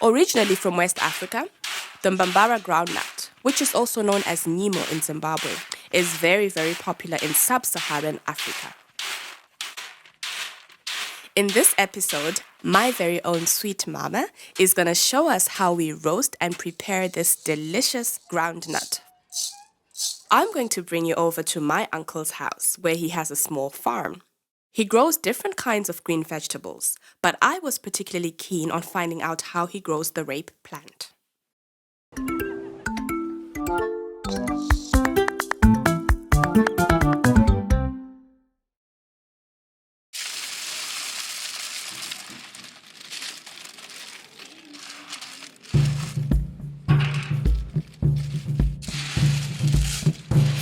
Originally from West Africa, the Bambara groundnut, which is also known as Nyimo in Zimbabwe, is very, very popular in Sub-Saharan Africa. In this episode, my very own sweet mama is going to show us how we roast and prepare this delicious groundnut. I'm going to bring you over to my uncle's house, where he has a small farm. He grows different kinds of green vegetables, but I was particularly keen on finding out how he grows the rape plant.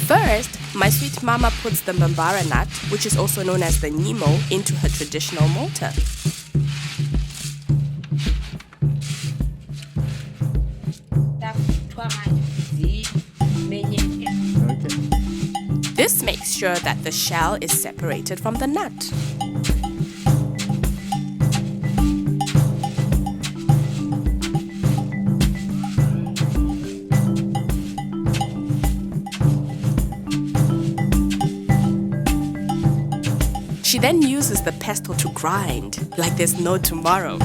First, my sweet mama puts the Bambara nut, which is also known as the Nyimo, into her traditional mortar. This makes sure that the shell is separated from the nut. She then uses the pestle to grind like there's no tomorrow.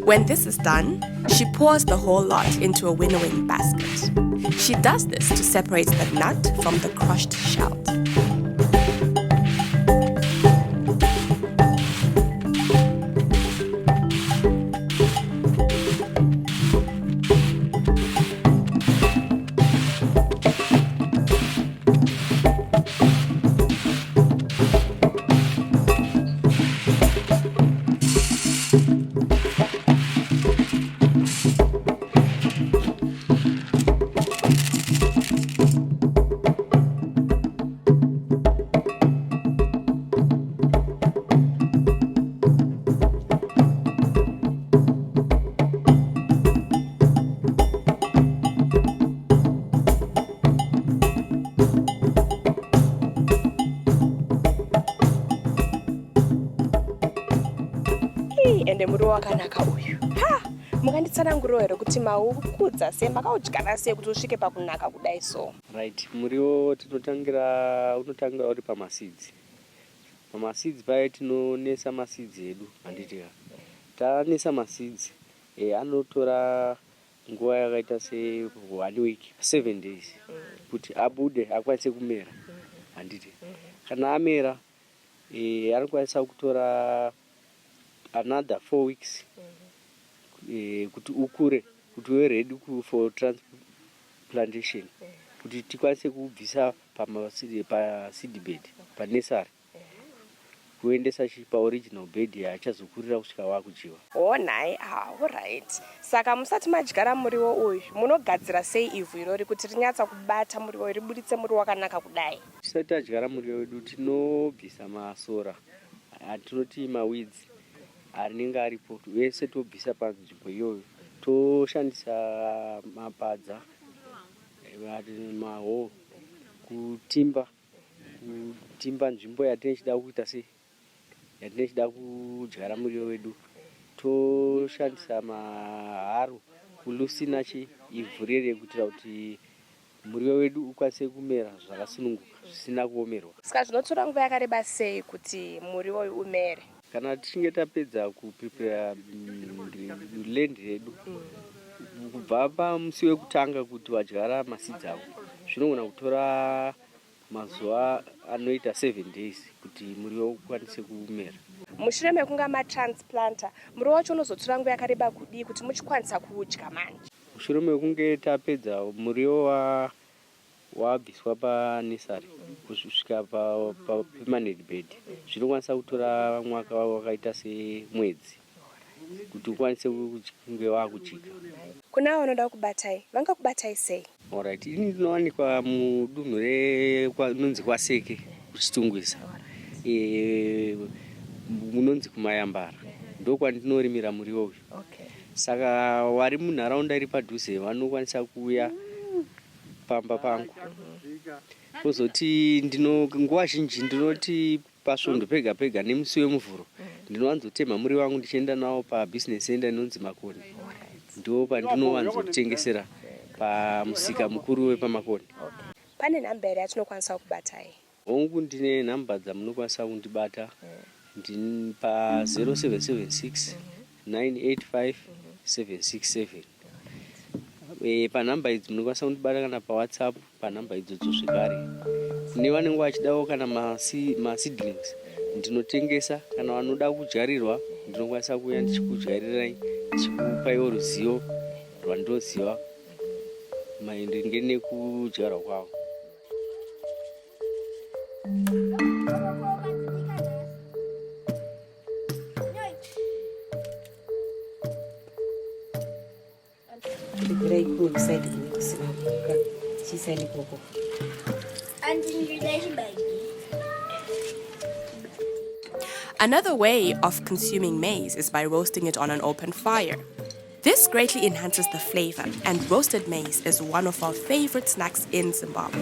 When this is done, she pours the whole lot into a winnowing basket. She does this to separate the nut from the crushed shell. Ende muriwo wakanaka uyu. Mukanditsanangurira here kuti maukudza sei, makaudyara sei kuti usvike pakunaka kudai so. Right, muriwo unotanga uri pamaseeds. Pamaseeds paya tinonesa maseeds edu handitika. Tanesa maseeds anotora nguva yakaita se 1 week, 7 days kuti abude akwanise kumera handiti. Kana amera anokwanisa kutora another 4 weeks kuti ukure, kuti uve ready for transplantation, kuti tikwanise kubvisa paseed bed, panesari, kuendesa paoriginal bed yachazokurira kusvika wakudyiwa. Oh nai, alright. Saka musati madyara muriwo uyu, munogadzira sei ivhu irori kuti rinyatsa kubata muriwo ribuditse muriwo wakanaka kudai? Tisati tadyara muriwo wedu tinobvisa masora, atinoti maweeds anenge aripo, vese tobvisa panzvimbo iyoyo. Toshandisa mapadza, maho, kutimba nzvimbo yatinechida kuita sei, yatinechida kudyara muriwo wedu. Toshandisa maharo kulusina ivhu rere kuitira kuti muriwo wedu ukwanise kumera zvakasununguka zvisina kuomerwa. Saka zvinotora nguva yakareba sei kuti muriwo uyu umere? Kana tichinge tapedza kuprepare land redu, kubva pamusi wekutanga kuti wadyara maseeds ako, zvinogona kutora mazuva anoita 7 days kuti muriwo ukwanise kumera. Mushure mekunga matransplanta, muriwo wacho unozotora nguva yakareba kudii kuti muchikwanisa kuudya manje? Mushure mekunge tapedza muriwo wabviswa panesari kusvika papermanent bed, zvinokwanisa kutora mwaka wakaita semwedzi. kuti ukwanise kunge wakuchika. Kuna vanoda kubatai, vangakubatai sei? Alright, ini ndinowanikwa mudunhu renonzi kwaSeke kuchitungwiza. Munonzi kumayambara. Ndokwandinorimira muriwo uyu. Saka wari munharaunda iri padhuze vanokwanisa kuuya pamba pangu. Kozoti nguva zhinji ndinoti pasvondo pega pega nemusi wemuvhuro ndinowanzotema muri wangu ndichienda nawo pabusiness center inonzi Makoni. Ndo pandinowanzotengesera pamusika mukuru wepamakoni. Pane nhamba here yatinokwanisa kubatai? Hongu ndine nhamba dzamunokwanisa kundibata. Ndini pa 0776 985 767. Panhamba idzi munokwanisa kundibata kana paWhatsApp panhamba idzodzo zvekare. Nevanenge vachidawo kana maseedlings ndinotengesa, kana vanoda kujarirwa ndinokwanisa kuuya ndichikujarirai ndichikupaiwo ruzivo rwandinoziva maererano nekujarwa kwavo. Another way of consuming maize is by roasting it on an open fire. This greatly enhances the flavor, and roasted maize is one of our favorite snacks in Zimbabwe.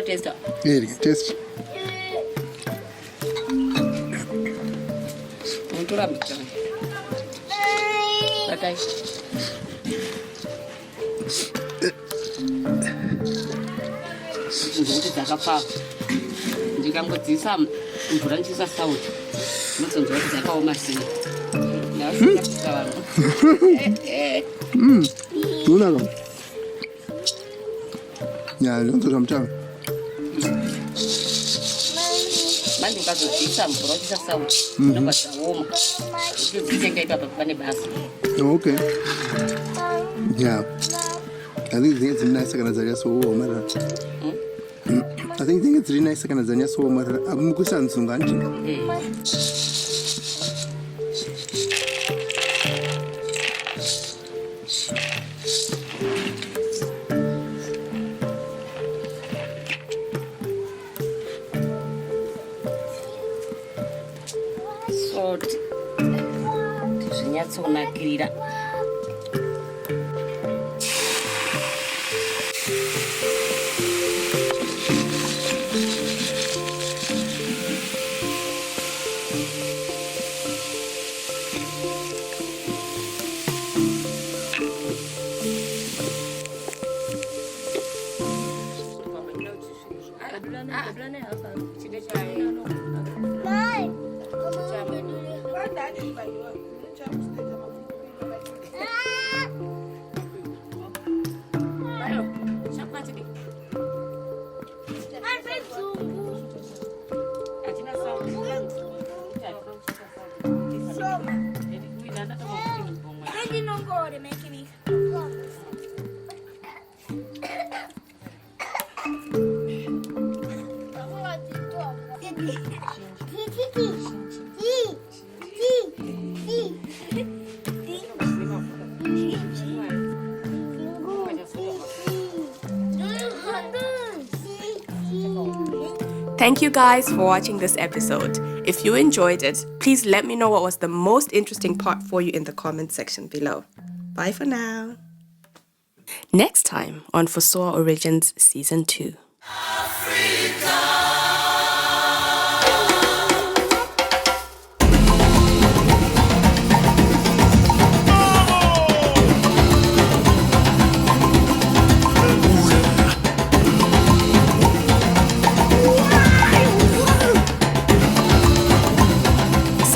Taste. Taste. Ndikangodzisa mvura ndichisa sauti nozonzwa kuti dzakaoma sei. Unaka. Ya, ndinozwa mutanga. Manje ukazodzisa mvura uchisa sauti nobva dzaoma. Uchidzitenga ipapo pane basa. Okay. Yeah. I think it's nice kana dzanya so mara. I think it's really nice kana dzanya so mara. Amukusanzunga nje. Zvinyatsonakirira. Thank you guys for watching this episode. If you enjoyed it, please let me know what was the most interesting part for you in the comment section below. Bye for now. Next time on FOSOA Origins Season 2. Africa.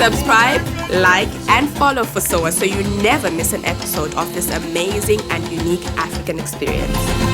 Subscribe, like, and follow FOSOA so you never miss an episode of this amazing and unique African experience.